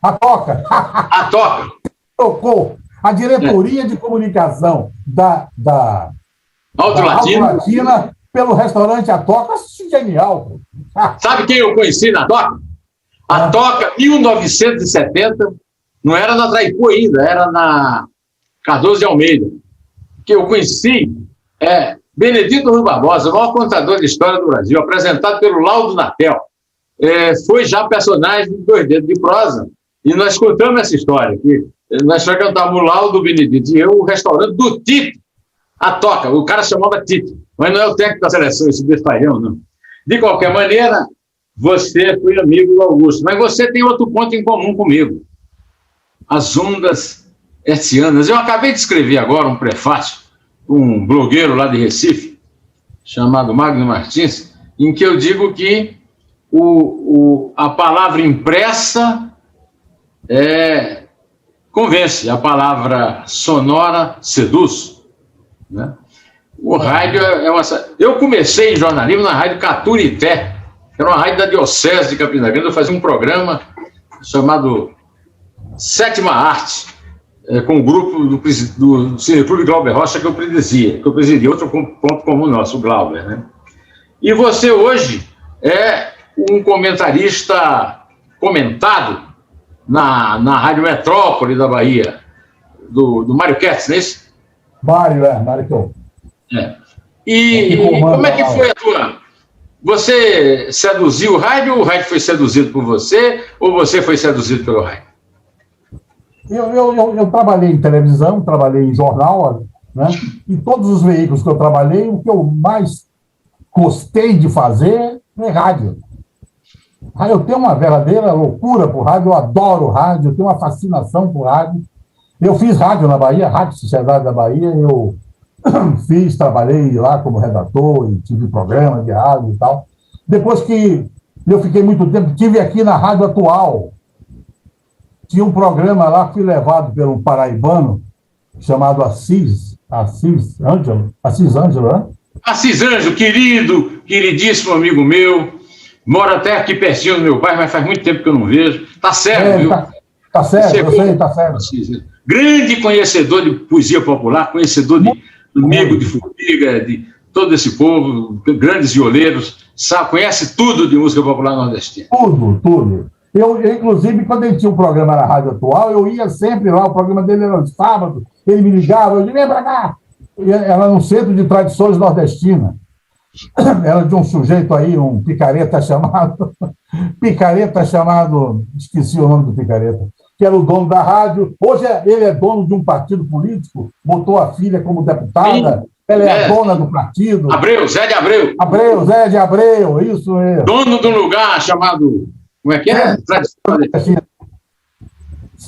[SPEAKER 2] A Toca. Tocou. A diretoria de comunicação da
[SPEAKER 1] Auto
[SPEAKER 2] Latina pelo restaurante A Toca. Genial.
[SPEAKER 1] Sabe quem eu conheci na Toca? A Toca, 1970, não era na Traipu ainda, era na Cardoso de Almeida. Que eu conheci Benedito Rui Barbosa, o maior contador de história do Brasil, apresentado pelo Laudo Natel. Foi já personagem de Dois Dedos de Prosa. E nós contamos essa história. Que nós frequentávamos o Laudo, o Benedito e eu, o restaurante do Tito, A Toca. O cara chamava Tito, mas não é o técnico da seleção, esse bestalhão, não. De qualquer maneira, você foi amigo do Augusto, mas você tem outro ponto em comum comigo. As ondas hertzianas. Eu acabei de escrever agora um prefácio, um blogueiro lá de Recife, chamado Magno Martins, em que eu digo que a palavra impressa convence, a palavra sonora seduz. Né? O rádio Eu comecei em jornalismo na rádio Caturité, que era uma rádio da Diocese de Campina Grande. Eu fazia um programa chamado Sétima Arte, com o grupo do Cineclube Glauber Rocha, que eu presidia, outro ponto comum nosso, o Glauber. Né? E você hoje é um comentarista comentado na Rádio Metrópole da Bahia, do Mário Kertz, não é isso?
[SPEAKER 2] Mário Kertz.
[SPEAKER 1] E como é que foi a tua... Você seduziu o rádio, ou o rádio foi seduzido por você, ou você foi seduzido pelo rádio?
[SPEAKER 2] Eu trabalhei em televisão, trabalhei em jornal, né? E todos os veículos que eu trabalhei, o que eu mais gostei de fazer é rádio. Eu tenho uma verdadeira loucura por rádio, eu adoro rádio, eu tenho uma fascinação por rádio. Eu fiz rádio na Bahia, Rádio Sociedade da Bahia, eu trabalhei lá como redator e tive programa de rádio e tal. Depois que eu fiquei muito tempo, estive aqui na Rádio Atual. Tinha um programa lá, fui levado por um paraibano chamado Assis Ângelo, né?
[SPEAKER 1] Assis Ângelo, queridíssimo amigo meu, mora até aqui pertinho do meu bairro, mas faz muito tempo que eu não vejo. Tá certo, viu?
[SPEAKER 2] Tá certo, eu sei, tá certo.
[SPEAKER 1] grande conhecedor de poesia popular, conhecedor de Amigo de Formiga, de todo esse povo, grandes violeiros, sabe, conhece tudo de música popular nordestina.
[SPEAKER 2] Tudo. Eu, inclusive, quando ele tinha um programa na Rádio Atual, eu ia sempre lá, o programa dele era no sábado, ele me ligava, eu dizia, vem pra cá. Era no Centro de Tradições Nordestinas. Era de um sujeito aí, um picareta chamado, esqueci o nome do picareta, que era o dono da rádio. Hoje ele é dono de um partido político, botou a filha como deputada. Sim. Ela é a dona do partido.
[SPEAKER 1] Zé de Abreu.
[SPEAKER 2] Zé de Abreu, isso mesmo.
[SPEAKER 1] Dono de um lugar chamado, como é que é?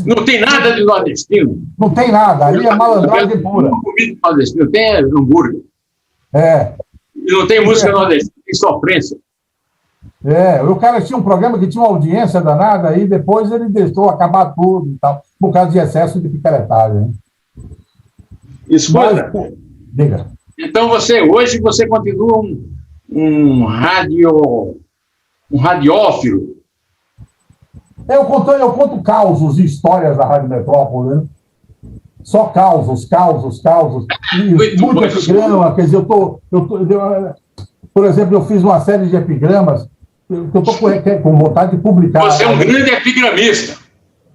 [SPEAKER 1] Não tem nada de nordestino.
[SPEAKER 2] Não tem nada, ali é malandragem pura.
[SPEAKER 1] Não comida nordestina, tem hambúrguer. E não tem música nordestina, tem sofrência.
[SPEAKER 2] O cara tinha um programa que tinha uma audiência danada, aí depois ele deixou acabar tudo e tal, por causa de excesso de picaretagem.
[SPEAKER 1] Escuta.
[SPEAKER 2] Diga.
[SPEAKER 1] Então hoje você continua um radiófilo.
[SPEAKER 2] Eu conto causos e histórias da Rádio Metrópole, né? Só causos. E muito epigrama, quer dizer, por exemplo, eu fiz uma série de epigramas que eu estou com vontade de publicar.
[SPEAKER 1] Você é um grande epigramista.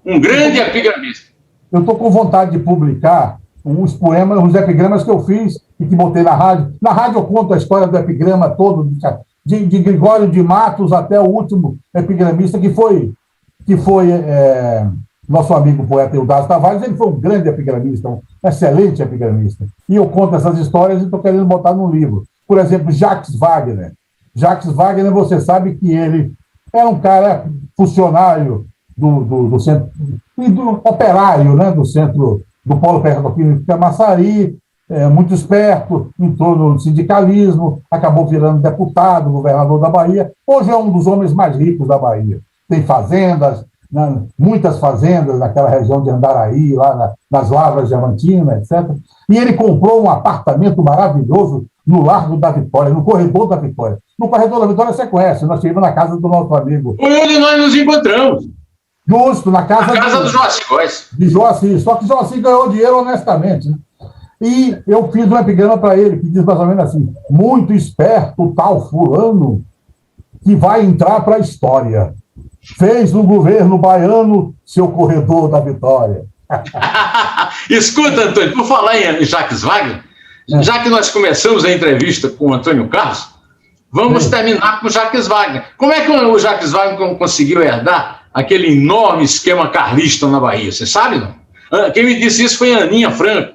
[SPEAKER 2] Eu estou com vontade de publicar uns poemas, uns epigramas que eu fiz e que botei na rádio. Na rádio eu conto a história do epigrama todo, de Gregório de Matos até o último epigramista, que foi nosso amigo poeta Eudásio Tavares. Ele foi um grande epigramista, um excelente epigramista. E eu conto essas histórias e estou querendo botar num livro. Por exemplo, Jacques Wagner. Jacques Wagner, você sabe que ele era um cara funcionário do centro, e do operário, né, do centro do Polo Petroquímico de Camaçari, muito esperto, entrou no sindicalismo, acabou virando deputado, governador da Bahia. Hoje é um dos homens mais ricos da Bahia. Tem fazendas, né, muitas fazendas naquela região de Andaraí, lá nas Lavras Diamantinas, etc. E ele comprou um apartamento maravilhoso no Largo da Vitória, no Corredor da Vitória. No Corredor da Vitória você conhece, nós chegamos na casa do nosso amigo.
[SPEAKER 1] Onde nós nos encontramos.
[SPEAKER 2] Justo, na casa
[SPEAKER 1] do Joaci Góes.
[SPEAKER 2] De Joaci, só que Joaci ganhou dinheiro honestamente, né? E eu fiz um epigrama para ele, que diz mais ou menos assim: muito esperto tal fulano que vai entrar para a história. Fez no governo baiano seu Corredor da Vitória.
[SPEAKER 1] Escuta, Antônio, por falar em Jacques Wagner, já que nós começamos a entrevista com o Antônio Carlos, vamos terminar com o Jacques Wagner. Como é que o Jacques Wagner conseguiu herdar aquele enorme esquema carlista na Bahia? Você sabe, não? Quem me disse isso foi a Aninha Franco,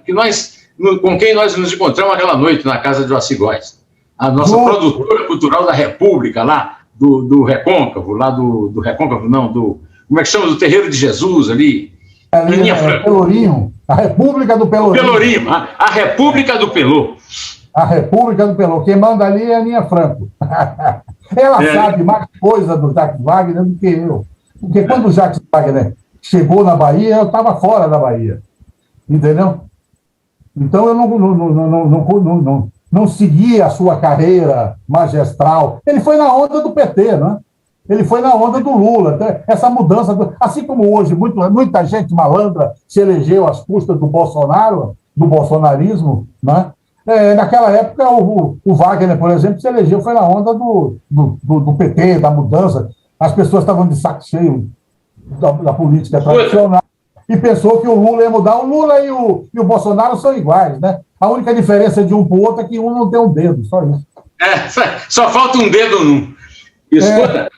[SPEAKER 1] com quem nós nos encontramos aquela noite na casa de Joaci Góes. A nossa produtora cultural da República, lá do Recôncavo, lá do Recôncavo, não, como é que chama? Do Terreiro de Jesus, ali.
[SPEAKER 2] Aninha Franco. Pelourinho. A República do Pelourinho.
[SPEAKER 1] Pelourinho, a República do Pelô.
[SPEAKER 2] A República do Pelô. Quem manda ali é a Aninha Franco. Ela sabe mais coisa do Jacques Wagner do que eu. Porque quando o Jacques Wagner chegou na Bahia, eu estava fora da Bahia. Entendeu? Então eu não segui a sua carreira magistral. Ele foi na onda do PT, né? Ele foi na onda do Lula. Essa mudança, assim como hoje, muita gente malandra se elegeu às custas do Bolsonaro, do bolsonarismo, né? Naquela época, o Wagner, por exemplo, se elegeu, foi na onda do PT, da mudança. As pessoas estavam de saco cheio da política tradicional e pensou que o Lula ia mudar. O Lula e o Bolsonaro são iguais, né? A única diferença de um para o outro é que um não tem um dedo, só isso.
[SPEAKER 1] Só falta um dedo num. Escuta,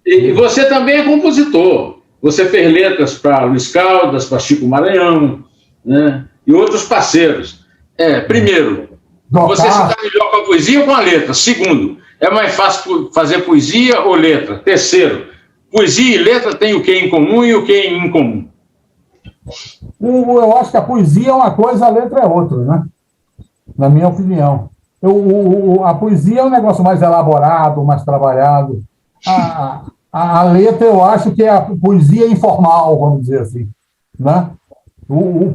[SPEAKER 1] e você também é compositor. Você fez letras para Luiz Caldas, para Chico Maranhão, né? E outros parceiros. Primeiro, você se dá melhor com a poesia ou com a letra? Segundo, é mais fácil fazer poesia ou letra? Terceiro, poesia e letra têm o que em comum e o que em incomum?
[SPEAKER 2] Eu acho que a poesia é uma coisa, a letra é outra, né? Na minha opinião. A poesia é um negócio mais elaborado, mais trabalhado. A letra, eu acho que é a poesia informal, vamos dizer assim, né? O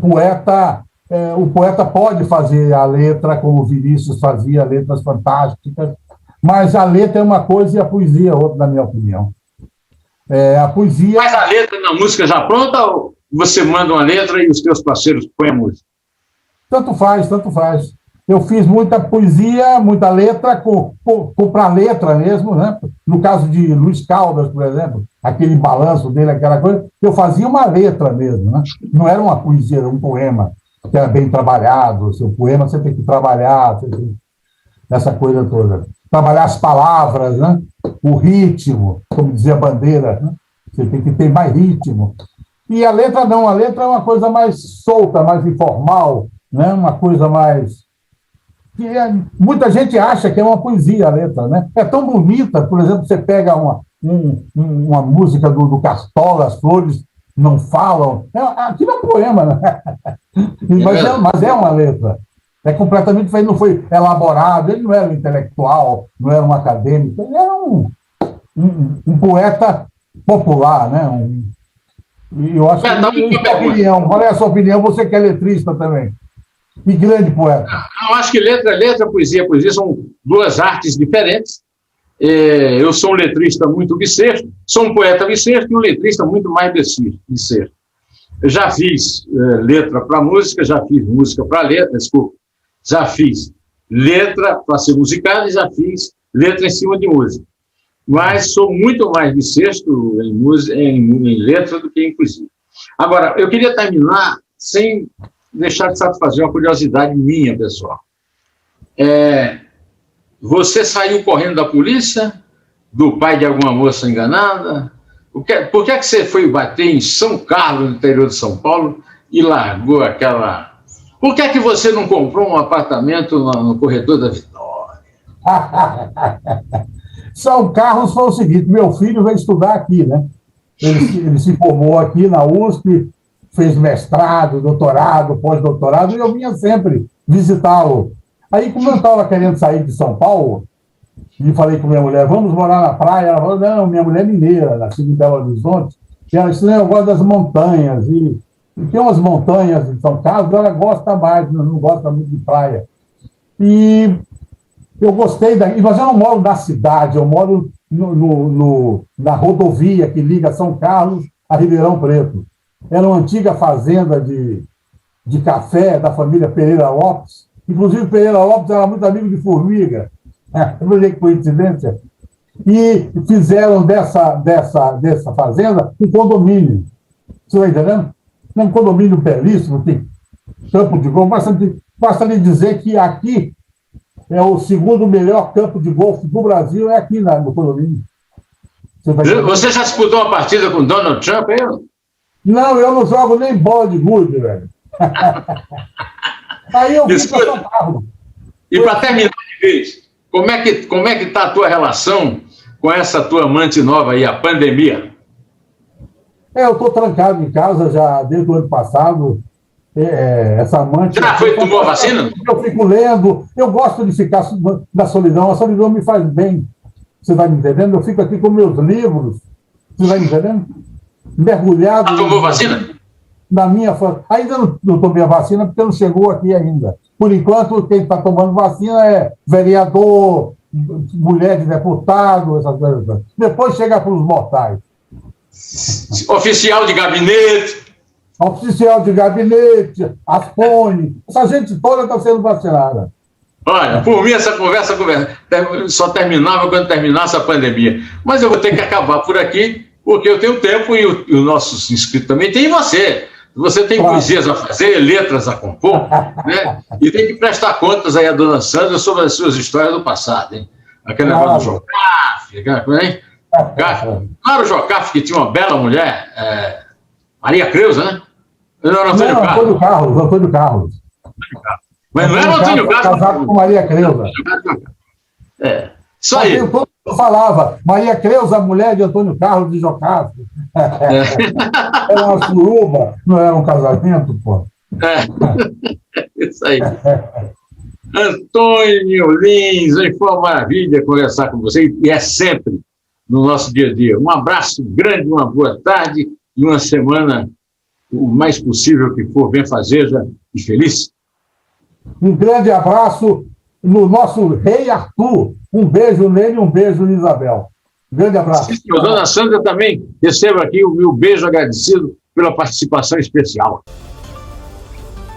[SPEAKER 2] poeta pode fazer a letra como o Vinícius fazia, letras fantásticas, mas a letra é uma coisa e a poesia é outra, na minha opinião. A poesia...
[SPEAKER 1] Mas a letra na música já pronta você manda uma letra e os teus parceiros põem a música?
[SPEAKER 2] Tanto faz, tanto faz. Eu fiz muita poesia, muita letra, para letra mesmo, né? No caso de Luiz Caldas, por exemplo, aquele balanço dele, aquela coisa, eu fazia uma letra mesmo, né? Não era uma poesia, era um poema que era bem trabalhado. O seu poema você tem que trabalhar, essa coisa toda. Trabalhar as palavras, né? O ritmo, como dizia Bandeira, né? Você tem que ter mais ritmo. E a letra não, a letra é uma coisa mais solta, mais informal, né? Uma coisa mais... muita gente acha que é uma poesia a letra, né? É tão bonita, por exemplo, você pega uma música do Cartola, As Flores Não Falam, aquilo é um poema, né? Mas é uma letra. É completamente diferente, não foi elaborado, ele não era um intelectual, não era um acadêmico, ele era um poeta popular, né? E eu acho que qual é a sua opinião? Você que é letrista também. E grande poeta.
[SPEAKER 1] Eu acho que letra, poesia são duas artes diferentes. Eu sou um letrista muito bissexto, sou um poeta bissexto e um letrista muito mais bissexto. Eu já fiz letra para música, já fiz música para letra, desculpa. Já fiz letra para ser musicada e já fiz letra em cima de música. Mas sou muito mais bissexto em letra do que em poesia. Agora, eu queria terminar sem deixar de satisfazer uma curiosidade minha, pessoal. Você saiu correndo da polícia, do pai de alguma moça enganada? Por que você foi bater em São Carlos, no interior de São Paulo, e largou aquela... Por que você não comprou um apartamento no corredor da Vitória?
[SPEAKER 2] São Carlos foi o seguinte, meu filho veio estudar aqui, né? Ele se formou aqui na USP, fez mestrado, doutorado, pós-doutorado, e eu vinha sempre visitá-lo. Aí, como eu estava querendo sair de São Paulo, e falei com minha mulher, vamos morar na praia. Ela falou, não, minha mulher é mineira, nascida em Belo Horizonte, e ela disse, não, eu gosto das montanhas, e tem umas montanhas em São Carlos, ela gosta mais, não gosta muito de praia. E eu gostei daqui, mas eu não moro na cidade, eu moro na rodovia que liga São Carlos a Ribeirão Preto. Era uma antiga fazenda de café da família Pereira Lopes. Inclusive, Pereira Lopes era muito amigo de Formiga. Não sei que coincidência. E fizeram dessa fazenda um condomínio. Você está entendendo? Um condomínio belíssimo, tem campo de golfe. Basta lhe dizer que aqui é o segundo melhor campo de golfe do Brasil, é aqui no condomínio.
[SPEAKER 1] Você já disputou uma partida com Donald Trump, aí?
[SPEAKER 2] Não, eu não jogo nem bola de gude, velho. Aí eu vim para São Paulo.
[SPEAKER 1] E para terminar de vez, como é que está a tua relação com essa tua amante nova aí, a pandemia?
[SPEAKER 2] Eu estou trancado em casa já desde o ano passado. Essa amante...
[SPEAKER 1] Já tomou a vacina?
[SPEAKER 2] Eu fico lendo, eu gosto de ficar na solidão, a solidão me faz bem. Você vai me entendendo? Eu fico aqui com meus livros, você vai me entendendo? Mergulhado...
[SPEAKER 1] Já tomou vacina?
[SPEAKER 2] Na minha... Ainda não tomei a vacina porque não chegou aqui ainda. Por enquanto, quem está tomando vacina é vereador, mulher de deputado, essas coisas. Depois chega para os mortais.
[SPEAKER 1] Oficial de gabinete.
[SPEAKER 2] Oficial de gabinete, Afone, essa gente toda está sendo vacinada.
[SPEAKER 1] Olha, por mim essa conversa só terminava quando terminasse a pandemia. Mas eu vou ter que acabar por aqui, porque eu tenho tempo e os nossos inscritos também tem você. Você tem poesias a fazer, letras a compor, né? E tem que prestar contas aí a dona Sandra sobre as suas histórias do passado, hein? Aquele negócio do Jocafe, aquela coisa, hein? Claro, o Jocafe, que tinha uma bela mulher, Maria Creuza, né? Não era Antônio Carlos.
[SPEAKER 2] Antônio Carlos.
[SPEAKER 1] Mas não era Antônio Carlos.
[SPEAKER 2] Casado com Maria Creuza.
[SPEAKER 1] Isso aí.
[SPEAKER 2] Eu falava, Maria Creuza, mulher de Antônio Carlos de Jocafe. Era uma suruba, não era um casamento, pô.
[SPEAKER 1] Isso aí. Antônio Lins, foi uma maravilha conversar com você, e é sempre no nosso dia a dia. Um abraço grande, uma boa tarde e uma semana o mais possível que for benfazeja e feliz.
[SPEAKER 2] Um grande abraço no nosso rei Arthur. Um beijo nele e um beijo em Isabel. Um grande abraço.
[SPEAKER 1] Sim, dona Sandra também receba aqui o meu beijo agradecido pela participação especial.